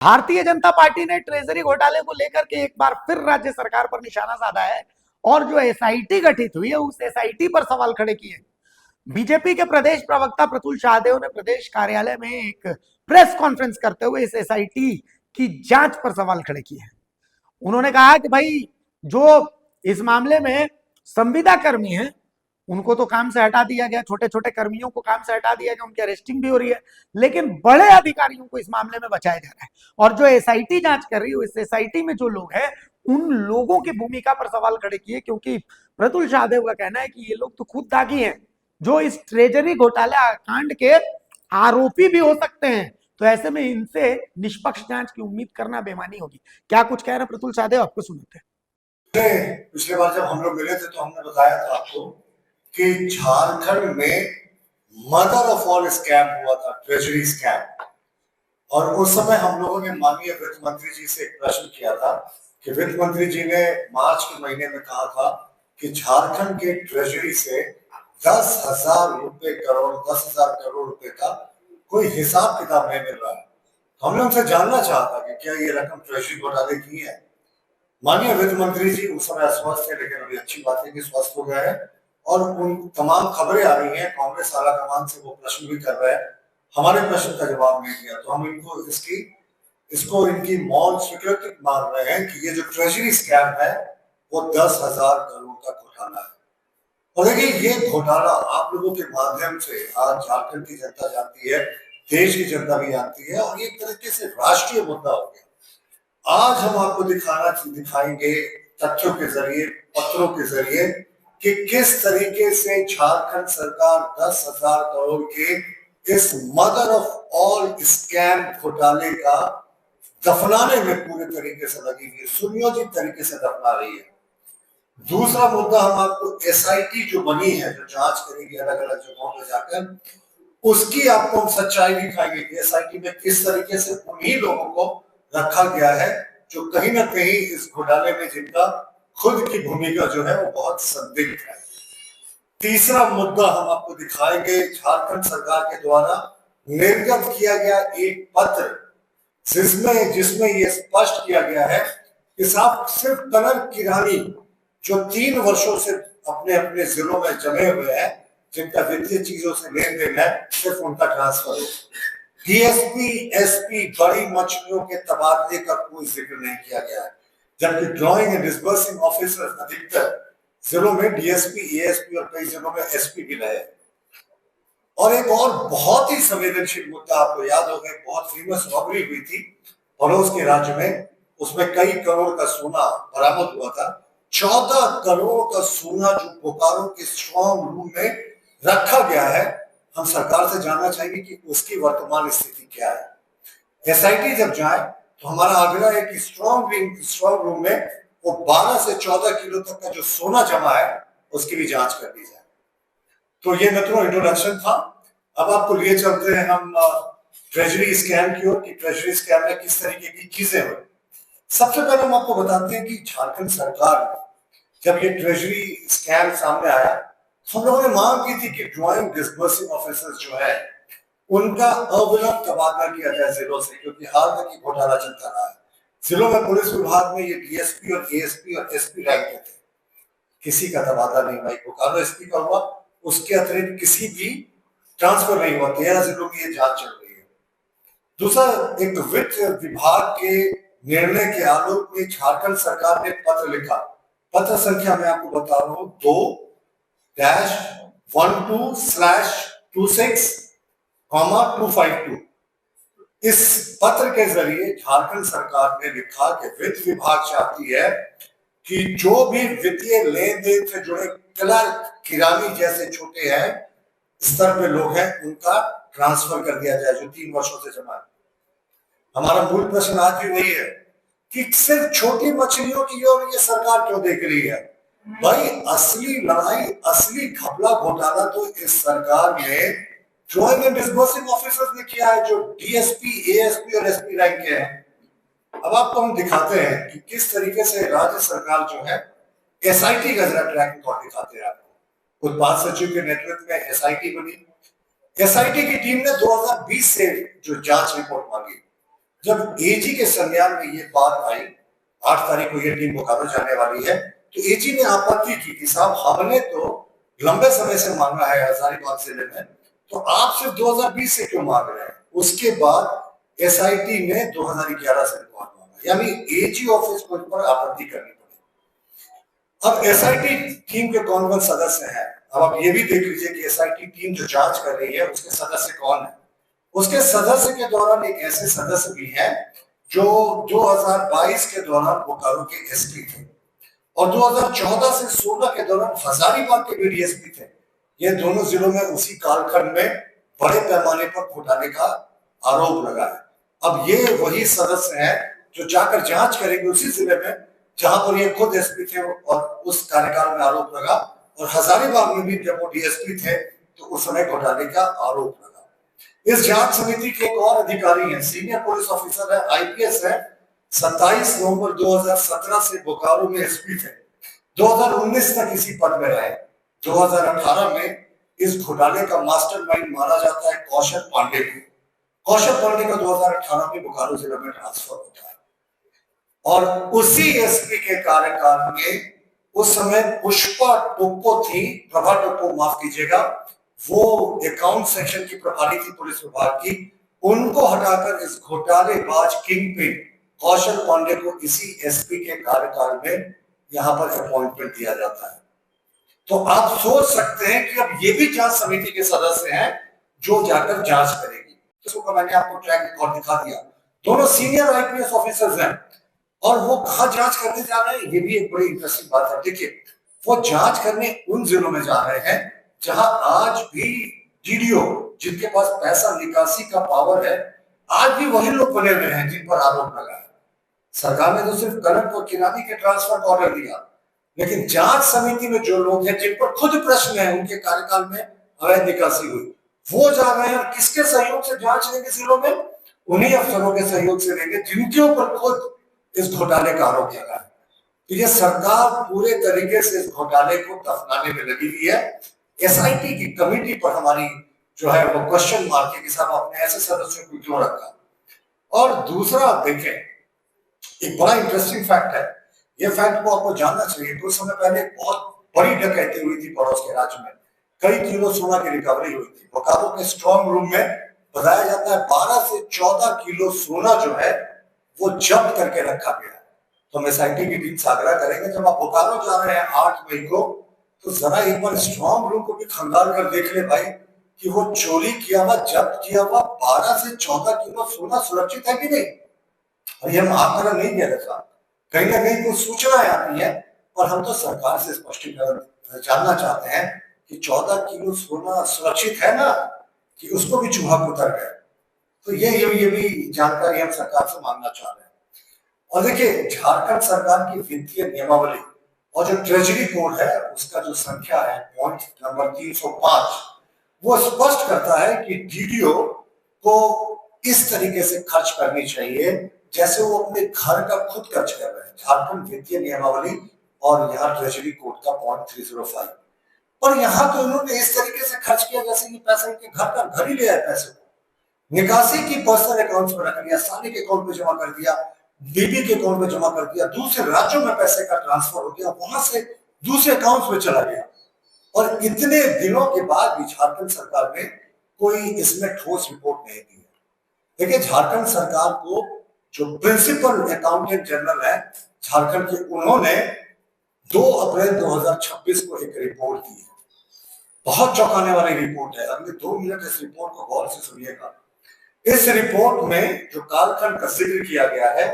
Bharatiya Janata party ने treasury घोटाले को लेकर के एक बार फिर राज्य सरकार पर निशाना साधा है और जो एसआईटी गठित हुई है उस एसआईटी पर सवाल खड़े किए। बीजेपी के प्रदेश प्रवक्ता प्रतुल शाहदेव ने प्रदेश कार्यालय में एक प्रेस कॉन्फ्रेंस करते हुए इस एसआईटी की जांच पर सवाल खड़े किए हैं। उन्होंने कहा कि भाई जो इस मामले में संविदा कर्मी हैं उनको तो काम से हटा दिया गया, छोटे छोटे कर्मियों को काम से हटा दिया गया, उनकी अरेस्टिंग भी हो रही है, लेकिन बड़े अधिकारियों को इस मामले में बचाया जा रहा है। और जो एसआईटी जांच कर रही है इस एसआईटी में जो लोग हैं उन लोगों की भूमिका पर सवाल खड़े किए, क्योंकि प्रतुल शाहदेव का कहना है कि ये लोग तो खुद दागी हैं जो इस ट्रेजरी घोटाला कांड के आरोपी भी हो सकते हैं। तो ऐसे में इनसे निष्पक्ष जांच की उम्मीद करना बेमानी होगी। क्या कुछ कह रहे हैं प्रतुल शाहदेव, आपको सुनते हैं। पिछले बार जब हम लोग मिले थे तो हमने बताया था आपको कि झारखंड में मदर ऑफ ऑल स्कैम हुआ था, ट्रेजरी स्कैम। और उस समय हम लोगों ने माननीय वित्त मंत्री जी से एक प्रश्न किया था कि वित्त मंत्री जी ने मार्च के महीने में कहा था कि झारखंड के ट्रेजरी से 10,000 करोड़ रुपए का कोई हिसाब किताब नहीं मिल रहा है। हमने उनसे जानना चाहा था कि क्या ये रकम ट्रेजरी घोटाले की है। माननीय वित्त मंत्री जी उस समय अस्वस्थ थे, लेकिन अभी अच्छी बात है कि स्वस्थ हो गए हैं और उन तमाम खबरें आ रही हैं। कांग्रेस आला कमान से वो प्रश्न भी कर रहे हैं, हमारे प्रश्न का जवाब नहीं दिया, तो हम इसको इनकी मौन स्वीकृति मान रहे हैं कि ये जो ट्रेजरी स्कैम है वो 10,000 करोड़ का घोटाला है। और देखिए, ये घोटाला आप लोगों के माध्यम से आज झारखंड की जनता जानती है, देश की जनता भी जानती है, और एक तरीके से राष्ट्रीय मुद्दा हो गया। आज हम आपको दिखाएंगे तथ्यों के जरिए, पत्रों के जरिए, कि किस तरीके से झारखंड सरकार 10,000 करोड़ के इस मदर ऑफ ऑल स्कैम घोटाले का दफनाने में पूरे तरीके से लगी हुई है, सुनियोजित तरीके से दफना रही है। दूसरा मुद्दा, हम आपको एसआईटी जो बनी है, जो जांच करेगी अलग अलग जगहों पर जाकर, उसकी आपको हम सच्चाई दिखाएंगे कि एसआईटी में किस तरीके से उन्हीं लोगों को रखा गया है जो कहीं ना कहीं इस घोटाले में जिनका खुद की भूमिका जो है वो बहुत संदिग्ध है। तीसरा मुद्दा हम आपको दिखाएंगे, झारखंड सरकार के द्वारा निर्गत किया गया एक पत्र जिसमें ये स्पष्ट किया गया है कि साहब सिर्फ कलर किरानी जो 3 वर्षों से अपने अपने जिलों में जमे हुए हैं, जिनका वित्तीय चीजों से लेन देन है, सिर्फ उनका ट्रांसफर हो। डीएसपी, एसपी, बड़ी मछलियों के तबादले का कोई जिक्र नहीं किया गया है, जबकि ड्रॉइंग एंड डिसबर्सिंग ऑफिसर अधिकतर जिलों में डीएसपी, एएसपी और कई जिलों में एसपी भी रहे। और एक और बहुत ही संवेदनशील मुद्दा, आपको याद होगा, बहुत फेमस रॉबरी हुई थी पड़ोस के राज्य में, उसमें कई करोड़ का सोना बरामद हुआ था। 14 करोड़ का सोना जो बोकारो के स्ट्रॉन्ग रूम में रखा गया है, हम सरकार से जानना चाहेंगे कि उसकी वर्तमान स्थिति क्या है। एसआईटी जब जाए तो हमारा आग्रह है कि स्ट्रॉन्ग रूम में वो 12 से 14 किलो तक का जो सोना जमा है उसकी भी जांच कर दी जाए। तो ये मित्रों इंट्रोडक्शन था। अब आपको लिए चलते हैं हम ट्रेजरी स्कैम की ओर, कि ट्रेजरी स्कैम में किस तरीके की चीजें हुई। सबसे पहले हम आपको बताते हैं कि झारखंड सरकार जब ये ट्रेजरी स्कैम सामने आया, हम लोगों ने मांग की थी कि ड्रॉइंग डिसबर्सिंग ऑफिसर्स जो है उनका अविलंब तबादला किया जाए जिलों से, क्योंकि हाल तक ये घोटाला चलता रहा है। जिलों में पुलिस विभाग में ये डीएसपी और एएसपी और एसपी रैंक के थे, किसी का तबादला नहीं हुआ। बोकारो एसपी का हुआ, उसके अतिरिक्त किसी भी ट्रांसफर नहीं हुआ। 13 जिलों की ये जांच चल रही है। दूसरा, एक वित्त विभाग के निर्णय के आलोक में झारखंड सरकार ने पत्र लिखा। पत्र संख्या मैं आपको बता रहा हूं, 2-12/26,252। इस पत्र के जरिए झारखंड सरकार ने लिखा कि वित्त विभाग चाहती है कि जो भी वित्तीय लेन देन से जुड़े क्लर्क, किरानी जैसे छोटे हैं स्तर पे लोग हैं, उनका ट्रांसफर कर दिया जाए जो 3 वर्षों से जमा है। हमारा मूल प्रश्न आज भी वही है कि सिर्फ छोटी मछलियों की ओर ये सरकार क्यों देख रही है। भाई, असली लड़ाई, असली घपला घोटाला तो इस सरकार में ड्रॉइंग एंड डिसबर्सिंग ऑफिसर्स ने किया है, जो डीएसपी, एएसपी और एसपी रैंक के हैं। अब आपको हम दिखाते हैं कि किस तरीके से राज्य सरकार जो है एसआईटी का जरा ट्रैक रिकॉर्ड दिखाते हैं आपको। उत्पाद सचिव के नेतृत्व में एसआईटी बनी। एसआईटी की टीम ने 2020 से जो जांच रिपोर्ट मांगी, जब एजी के संज्ञान में ये बात आई, 8 तारीख को ये टीम बोकारो जाने वाली है, तो एजी ने आपत्ति की कि साहब हमने तो लंबे समय से मांगा है हजारीबाग जिले में, तो आप सिर्फ 2020 से क्यों मांग रहे हैं? उसके बाद एसआईटी ने 2011 से रिकॉर्ड मांगा, यानी एजी ऑफिस को इस पर आपत्ति करनी पड़ी। अब एसआईटी टीम के कौन कौन सदस्य हैं, अब आप ये भी देख लीजिए कि एसआईटी टीम जो जांच कर रही है उसके सदस्य कौन है। उसके सदस्य के दौरान एक ऐसे सदस्य भी हैं जो 2022 के दौरान बोकारो के एसपी थे और 2014 से 16 के दौरान हजारीबाग के भी डीएसपी थे। ये दोनों जिलों में उसी कालखंड में बड़े पैमाने पर घोटाले का आरोप लगा है। अब ये वही सदस्य हैं जो जाकर जांच करेंगे उसी जिले में जहां पर ये खुद एसपी थे और उस कार्यकाल में आरोप लगा, और हजारीबाग में भी जब वो डीएसपी थे तो उस समय घोटाले का आरोप लगा। इस जांच समिति के एक और अधिकारी हैं, सीनियर पुलिस ऑफिसर है, आईपीएस है, 27 नवंबर 2017 से बोकारो में एसपी थे, 2019 तक इसी पद में रहे। 2018 में इस घोटाले का मास्टरमाइंड माना जाता है कौशल पांडे को। कौशल पांडे का 2018 में बोकारो जिले में ट्रांसफर होता है और उसी एसपी के कार्यकाल में उस समय पुष्पा टोप्पो थी, प्रभा टोप्पो माफ कीजिएगा, वो अकाउंट सेक्शन की प्रभारी थी पुलिस विभाग की, उनको हटाकर इस घोटालेबाज किंग पिन कौशल पांडे को इसी एसपी के कार्यकाल में यहां पर अपॉइंटमेंट दिया जाता है। तो आप सोच सकते हैं कि अब ये भी जांच समिति के सदस्य हैं जो जाकर जांच करेगी। तो मैंने आपको ट्रैक रिकॉर्ड दिखा दिया, दोनों सीनियर आईपीएस ऑफिसर्स हैं और वो कहा जांच करने जा रहे हैं, ये भी एक बड़ी इंटरेस्टिंग बात है। देखिए, वो जांच करने उन जिलों में जा रहे हैं जहां आज भी डीडीओ, जिनके पास पैसा निकासी का पावर है, आज भी वही लोग बने हुए हैं जिन पर आरोप लगा है। सरकार ने तो सिर्फ कनक और किरानी के ट्रांसफर का ऑर्डर दिया, लेकिन जांच समिति में जो लोग हैं जिन पर खुद प्रश्न है उनके कार्यकाल में अवैध निकासी हुई, वो जा रहे हैं और किसके सहयोग से जांच लेंगे जिलों में? उन्हीं अफसरों के सहयोग से लेंगे जिनके ऊपर खुद इस घोटाले का आरोप लगा है। तो ये सरकार पूरे तरीके से इस घोटाले को दफनाने में लगी हुई है। एसआईटी की कमेटी पर हमारी जो है वो क्वेश्चन मार्क है कि साहब आपने ऐसे सदस्यों को क्यों रखा। और दूसरा आप देखें, एक बड़ा इंटरेस्टिंग फैक्ट है, ये फैक्ट को आपको जानना चाहिए। कुछ समय पहले बहुत बड़ी डकैती हुई थी पड़ोस के राज्य में, कई किलो सोना की रिकवरी हुई थी। बोकारो के स्ट्रॉन्ग रूम में बताया जाता है 12 से 14 किलो सोना जो है वो जब्त करके रखा गया। तो हम एसआईटी की टीम से आग्रह करेंगे, जब आप बोकारो जा रहे हैं 8 मई को, तो जरा एक बार स्ट्रॉन्ग रूम को भी खंगाल कर देख ले भाई कि वो चोरी किया हुआ, जब्त किया हुआ 12 से 14 किलो सोना सुरक्षित है कि नहीं। और ये हम आप तरह नहीं कह रहे साहब, कहीं ना कहीं कुछ सूचनाएं आती है और हम तो सरकार से स्पष्टीकरण जानना चाहते हैं कि 14 किलो सोना सुरक्षित है ना, कि उसको भी चूहा उतर गया। तो ये भी जानकारी हम सरकार से मांगना चाह रहे हैं। और देखिए, झारखंड सरकार की वित्तीय नियमावली और जो ट्रेजरी कोड है उसका जो संख्या है पॉइंट नंबर 305, वो स्पष्ट करता है कि डीडीओ को इस तरीके से खर्च करनी चाहिए जैसे वो अपने घर का खुद खर्च कर रहे हैं। झारखंड वित्तीय नियमावली और यहाँ ट्रेजरी कोड का पॉइंट 305, पर यहाँ तो इन्होंने इस तरीके से खर्च किया जैसे कि पैसा इनके घर ही ले आए, पैसे को निकासी की पर्सनल अकाउंट में रख लिया, साली के अकाउंट में जमा कर दिया, बीबी के अकाउंट में जमा कर दिया, दूसरे राज्यों में पैसे का ट्रांसफर हो गया, वहां से दूसरे अकाउंट्स में चला गया। और इतने दिनों के बाद भी झारखंड सरकार ने कोई इसमें ठोस रिपोर्ट नहीं दी है। देखिए, झारखंड सरकार को जो प्रिंसिपल अकाउंटेंट जनरल है झारखंड के, उन्होंने 2 अप्रैल 2026 को एक रिपोर्ट दी है। बहुत चौंकाने वाली रिपोर्ट है। अगले 2 मिनट इस रिपोर्ट को गौर से सुनिएगा। इस रिपोर्ट में जो कालखंड का जिक्र किया गया है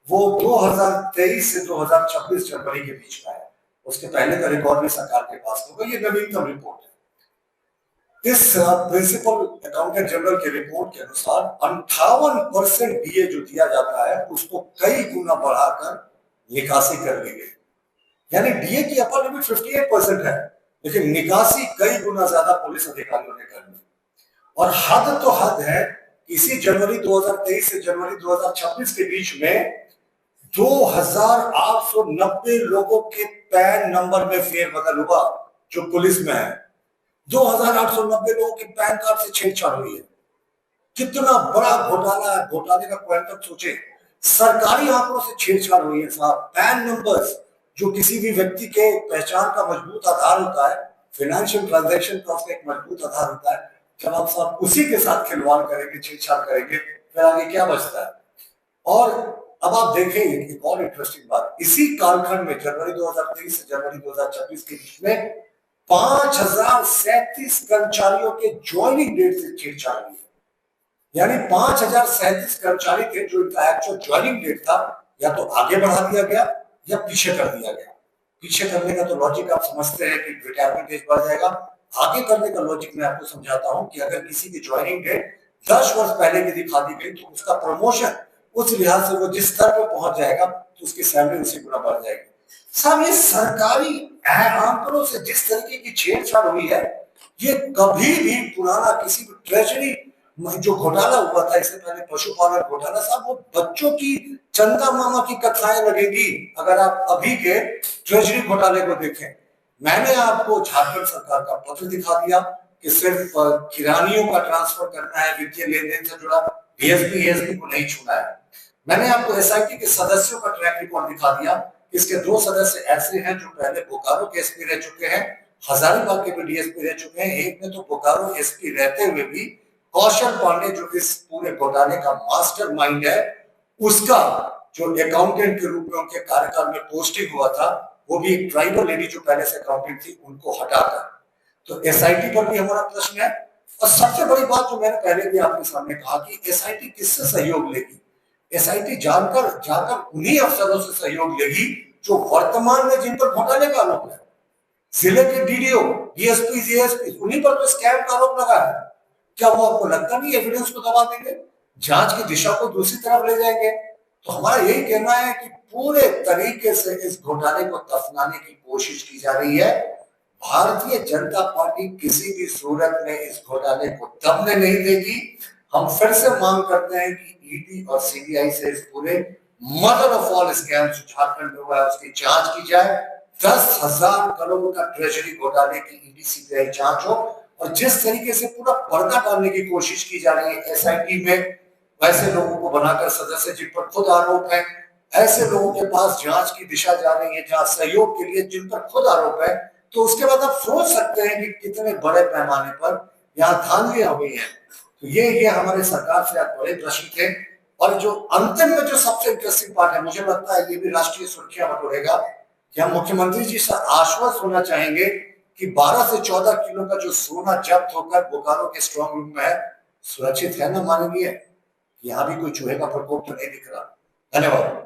वो 2023 से 2026 जनवरी के बीच का है। उसके पहले का रिकॉर्ड भी सरकार के पास होगा, ये नवीनतम रिपोर्ट है। इस प्रिंसिपल अकाउंटेंट जनरल की रिपोर्ट के अनुसार 58% डीए जो दिया जाता है उसको कई गुना बढ़ाकर निकासी कर ली गई। यानी डीए की अपर लिमिट 58% है, लेकिन निकासी कई गुना ज्यादा पुलिस अधिकारियों ने कर ली। और हद तो हद है, इसी जनवरी 2023 से जनवरी 2026 के बीच में 2890 लोगों के पैन नंबर में फेरबदल हुआ जो पुलिस में है। 2890 लोगों के पैन कार्ड से छेड़छाड़ हुई है। कितना बड़ा घोटाला है, घोटाले का क्वांटम सोचे। सरकारी आंकड़ों से छेड़छाड़ हुई है साहब। पैन नंबर्स जो किसी भी व्यक्ति के पहचान का मजबूत आधार होता है, फाइनेंशियल ट्रांजैक्शन का उसका एक मजबूत आधार होता है, जब आप साहब उसी के साथ खिलवाड़ करेंगे, छेड़छाड़ करेंगे, फिर आगे क्या बचता है। और अब आप देखें एक और इंटरेस्टिंग बात, इसी कालखंड में जनवरी 2023 से जनवरी 2026 के बीच में 5037 कर्मचारियों के ज्वाइनिंग डेट से छेड़छाड़ हुई है। यानी 5037 कर्मचारी थे जो इनका एक्चुअल ज्वाइनिंग डेट था, या तो आगे बढ़ा दिया गया या पीछे कर दिया गया। पीछे करने का तो लॉजिक आप समझते हैं कि रिटायरमेंट एज बढ़ जाएगा। आगे करने का लॉजिक मैं आपको समझाता हूं कि अगर किसी की ज्वाइनिंग डेट 10 वर्ष पहले की दिखा दी गई तो उसका प्रमोशन उस लिहाज से वो जिस स्तर पर पहुंच जाएगा तो उसकी सैलरी उसी गुना बढ़ जाएगी। साहब ये सरकारी आंकड़ों से जिस तरीके की छेड़छाड़ हुई है, ये कभी भी पुराना किसी भी ट्रेजरी जो घोटाला हुआ था इससे पहले पशुपालन घोटाला, साहब वो बच्चों की चंदा मामा की कथाएं लगेगी अगर आप अभी के ट्रेजरी घोटाले को देखें। मैंने आपको झारखंड सरकार का पत्र दिखा दिया कि सिर्फ किरानियों का ट्रांसफर करना है, वित्तीय लेन देन से जुड़ा डीएसपी एएसपी को नहीं छूना है। मैंने आपको एसआईटी के सदस्यों का ट्रैक रिकॉर्ड दिखा दिया। इसके 2 सदस्य ऐसे हैं जो पहले बोकारो के एसपी रह चुके हैं, हजारीबाग के भी डीएसपी रह चुके हैं। एक ने तो बोकारो एसपी रहते हुए भी कौशल पांडे जो इस पूरे घोटाले का मास्टरमाइंड है, उसका जो अकाउंटेंट के रूप में उनके कार्यकाल में पोस्टिंग हुआ था, वो भी एक ट्राइबल लेडी जो पहले से अकाउंटेंट थी, उनको हटाकर। तो एसआईटी पर भी हमारा प्रश्न है। और सबसे बड़ी बात जो मैंने पहले भी आपके सामने कहा कि एसआईटी किससे सहयोग लेगी। एसआईटी जाकर उन्हीं अफसरों से सहयोग लेगी जो वर्तमान में जिन पर घोटाले का आरोप है। जिले के डीडीओ, डीएसपी, एएसपी, उन्हीं पर तो स्कैम का आरोप लगा है। क्या वो आपको लगता नहीं एविडेंस को दबा देंगे, जांच की दिशा को दूसरी तरफ ले जाएंगे। तो हमारा यही कहना है कि पूरे तरीके से इस घोटाले को दफनाने की कोशिश की जा रही है। भारतीय जनता पार्टी किसी भी सूरत में इस घोटाले को दबने नहीं देगी। हम फिर से मांग करते हैं कि ईडी और सीबीआई से इस पूरे मदर ऑफ ऑल स्कैम जो झारखंड में हुआ है उसकी जांच की जाए। 10,000 करोड़ का ट्रेजरी घोटाले की ईडी सीबीआई जांच हो। और जिस तरीके से पूरा पर्दा डालने की कोशिश की जा रही है एसआईटी में, वैसे लोगों को बनाकर सदस्य जिन पर खुद आरोप है, ऐसे लोगों के पास जांच की दिशा जा रही है जहां सहयोग के लिए जिन पर खुद आरोप है, तो उसके बाद आप सोच सकते हैं कि कितने बड़े पैमाने पर यहाँ धांधलियां हुई हैं। तो ये हमारे सरकार से आज बड़े प्रश्न थे। और जो अंतिम में जो सबसे इंटरेस्टिंग पार्ट है, मुझे लगता है ये भी राष्ट्रीय सुर्खियां बटोरेगा कि हम मुख्यमंत्री जी से आश्वस्त होना चाहेंगे कि 12 से 14 किलो का जो सोना जब्त होकर बोकारो के स्ट्रॉन्ग रूम में है, सुरक्षित है ना माननीय? यहाँ भी कोई चूहे का प्रकोप तो नहीं दिख रहा। धन्यवाद।